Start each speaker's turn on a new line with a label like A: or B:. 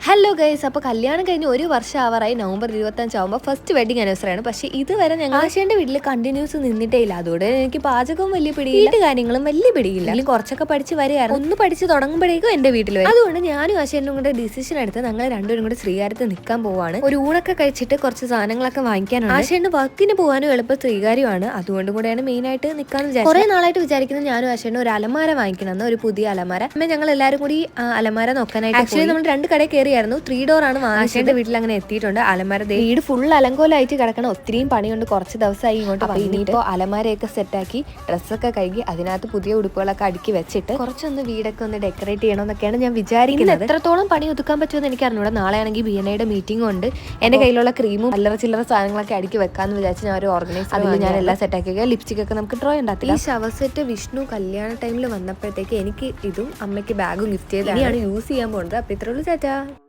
A: Hello guys, അപ്പോൾ കല്യാണം കഴിഞ്ഞ് ഒരു വർഷം ആവാറായി. നവംബർ 25 ഫസ്റ്റ് വെഡിങ് ആനിവേഴ്സറി ആണ്. പക്ഷേ ഇതുവരെ ഞങ്ങൾ ആശേന്റെ വീട്ടിൽ കണ്ടിന്യൂസ് നിന്നിട്ടേ ഇല്ല. അതോടെ എനിക്ക് പാചകവും വലിയ പിടിയില്ല, കാര്യങ്ങളും വലിയ പിടിയില്ല. അല്ലെങ്കിൽ കുറച്ചൊക്കെ പഠിച്ച് വരികയായിരുന്നു. ഒന്ന് പഠിച്ച് തുടങ്ങുമ്പോഴേക്കും എന്റെ വീട്ടിൽ വരും. അതുകൊണ്ട് ഞാനും ആശേനും കൂടെ ഡിസിഷൻ എടുത്ത് ഞങ്ങൾ രണ്ടുപേരും കൂടെ ശ്രീകാര്യത്ത് നിൽക്കാൻ പോവാണ്. ഒരു ഊണൊക്കെ കഴിച്ചിട്ട് കുറച്ച് സാധനങ്ങളൊക്കെ വാങ്ങിക്കാനുണ്ട്. ആശേന് വർക്കിന് പോകാനും എളുപ്പം ശ്രീകാര്യമാണ്. അതുകൊണ്ടും കൂടെയാണ് മെയിൻ ആയിട്ട് നിൽക്കാന്ന് വിചാരിച്ചത്. കുറെ നാളായിട്ട് വിചാരിക്കുന്നത് ഞാനും ആശേനും ഒരു അലമാര വാങ്ങിക്കണം, ഒരു പുതിയ അലമാര. അമ്മ ഞങ്ങൾ എല്ലാവരും കൂടി അലമാര നോക്കാനായിട്ട് ആക്ച്വലി നമ്മൾ 2 കടയിൽ കയറി 3 ഡോർ ആണ് ആശേന്റെ വീട്ടിൽ അങ്ങനെ എത്തിയിട്ടുണ്ട്. അലമാര വീട് ഫുൾ അലങ്കോലായിട്ട് കിടക്കണം. ഒത്തിരിയും പണിയുണ്ട്. കുറച്ച് ദിവസമായി ഇങ്ങോട്ട്. ഇനിയിപ്പോ അലമാരയൊക്കെ സെറ്റാക്കി ഡ്രസ്സൊക്കെ കഴുകി അതിനകത്ത് പുതിയ ഉടുപ്പുകളൊക്കെ അടുക്കി വെച്ചിട്ട് കുറച്ചൊന്ന് വീടൊക്കെ ഒന്ന് ഡെക്കറേറ്റ് ചെയ്യണമെന്നൊക്കെയാണ് ഞാൻ വിചാരിക്കുന്നത്. എത്രത്തോളം പണി ഒതുക്കാൻ പറ്റുമെന്ന് എനിക്ക് അറിഞ്ഞൂടാ. നാളെ ആണെങ്കിൽ BNIയുടെ മീറ്റിംഗ് ഉണ്ട്. എന്റെ കയ്യിലുള്ള ക്രീമും ചില്ലറ ചില്ലറ സാധനങ്ങളൊക്കെ അടുക്കി വെക്കാന്ന് വിചാരിച്ച് ഞാൻ ഒരു ഓർഗനൈസ് അതിൽ ഞാൻ എല്ലാം സെറ്റാക്കി. ലിപ്സ്റ്റിക് ഒക്കെ നമുക്ക് ഡ്രോ ഉണ്ടാക്കില്ല. ഈ ഷവർ സെറ്റ് വിഷ്ണു കല്യാണ ടൈമിൽ വന്നപ്പോഴത്തേക്ക് എനിക്ക് ഇതും അമ്മയ്ക്ക് ബാഗും ഗിഫ്റ്റ് ചെയ്താണ് യൂസ് ചെയ്യാൻ പോകുന്നത്. അപ്പൊ ഇത്രയുള്ളൂ. ചാറ്റാ.